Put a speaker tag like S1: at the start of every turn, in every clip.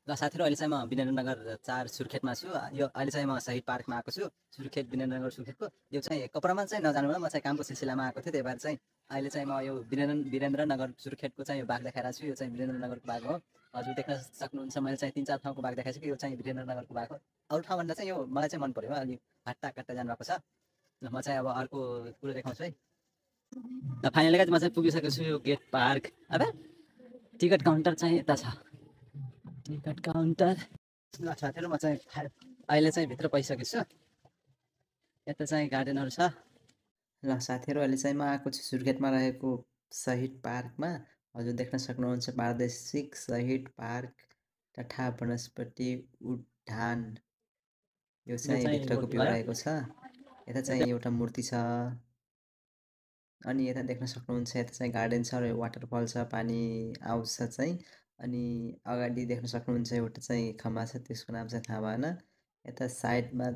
S1: ल साथीहरु अहिले चाहिँ म विरेन्द्रनगर 4 सुर्खेतमा छु। यो अहिले चाहिँ म शहीद पार्कमा आएको छु। सुर्खेत विरेन्द्रनगर सुर्खेतको यो चाहिँ कपडामा चाहिँ नजानु होला, म चाहिँ कामको सिलसिलामा आएको थिएँ। त्यही भएर चाहिँ अहिले चाहिँ म यो विरेन्द्रनगर सुर्खेतको चाहिँ यो बाघ देखाइरहेको छु। यो चाहिँ विरेन्द्रनगरको बाघ हो। हजुर देख्न सक्नुहुन्छ, मैले चाहिँ 3-4 ठाउँको बाघ देखाइसकेँ। यो चाहिँ विरेन्द्रनगरको बाघ हो। अरू ठाउँभन्दा चाहिँ यो मलाई चाहिँ मन पर्यो। अलि हट्टा-कट्टा जानुभएको छ। ल म चाहिँ अब अर्को कुरो देखाउँछु है। ल फाइनली गाइस म चाहिँ पुगिसकेको छु यो गेट पार्क। अबे टिकट काउन्टर चाहिँ यता छ। Ticket counter. ल साथीहरु म चाहिँ अहिले चाहिँ भित्र पसिसकेको छु। यता चाहिँ गार्डनहरु छ। ल साथीहरु अहिले चाहिँ म आएको छु सुर्खेतमा रहेको शहीद पार्कमा। हजुर देख्न सक्नुहुन्छ प्रादेशिक शहीद पार्क तथा वनस्पति उद्यान। यो चाहिँ भित्रको भ्यू रहेको छ। यता चाहिँ एउटा मूर्ति छ। अनि यता देख्न सक्नुहुन्छ यता चाहिँ गार्डन छ र वाटरफल छ, पानी आउँछ चाहिँ। अनि अगाडि देख्न सक्नुहुन्छ एउटा चाहिँ खम्बा छ, त्यसको नाम चाहिँ थाहा भएन। यता साइडमा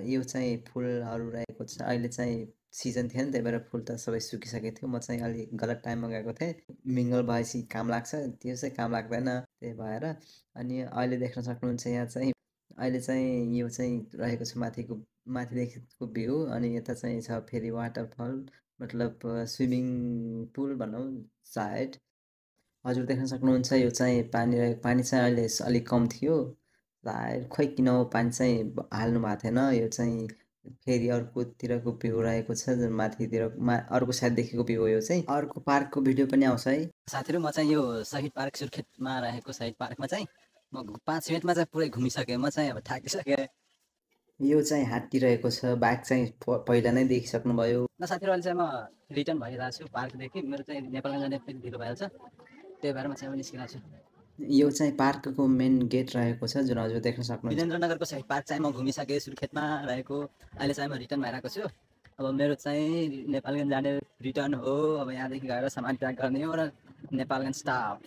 S1: यो चाहिँ फुलहरू रहेको छ। अहिले चाहिँ सिजन थिएन, त्यही भएर फुल त सबै सुकिसकेको थियो। म चाहिँ अलि गलत टाइममा गएको थिएँ। मिङ्गल भएपछि काम लाग्छ, त्यो चाहिँ काम लाग्दैन, त्यही भएर। अनि अहिले देख्न सक्नुहुन्छ यहाँ चाहिँ अहिले चाहिँ यो चाहिँ रहेको छ माथिदेखिको भ्यू। अनि यता चाहिँ छ फेरि वाटरफल, मतलब स्विमिङ पुल भनौँ सायद। हजुर देख्न सक्नुहुन्छ यो चाहिँ पानी चाहिँ अहिले अलिक कम थियो सायद, खोइ किन हो पानी चाहिँ हाल्नु भएको थिएन। यो चाहिँ फेरि अर्कोतिरको भ्यू रहेको छ, माथितिर अर्को साइडदेखिको भ्यू हो। यो चाहिँ अर्को पार्कको भिडियो पनि आउँछ है साथीहरु। म चाहिँ यो शहीद पार्क सुर्खेतमा रहेको शहीद पार्कमा चाहिँ म 5 मिनटमा चाहिँ पुरै घुमिसकेँ। म चाहिँ अब थाकिसकेँ। यो चाहिँ हात्ती रहेको छ, बाघ चाहिँ पहिला नै देखिसक्नुभयो। ल साथीहरु अहिले चाहिँ म रिटर्न भइरहेको छु पार्कदेखि। मेरो चाहिँ नेपालगञ्ज जाने पनि ढिलो भइहाल्छ, त्यही भएर म चाहिँ अब निस्किरहेको छु। यो चाहिँ पार्कको मेन गेट रहेको छ, जुन हजुर देख्न सक्नुहुन्छ। विरेन्द्रनगरको शहीद पार्क चाहिँ म घुमिसकेँ सुर्खेतमा रहेको। अहिले चाहिँ म रिटर्न भइरहेको छु। अब मेरो चाहिँ नेपालगञ्ज जाने रिटर्न हो। अब यहाँदेखि गएर सामान प्याक गर्ने हो र Nepalgunj stop.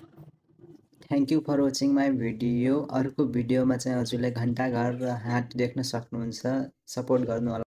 S1: Thank you for watching my video. अर्को भिडियोमा चाहिँ हजुरले घन्टाघर र हाट देख्न सक्नुहुन्छ। सपोर्ट गर्नु होला।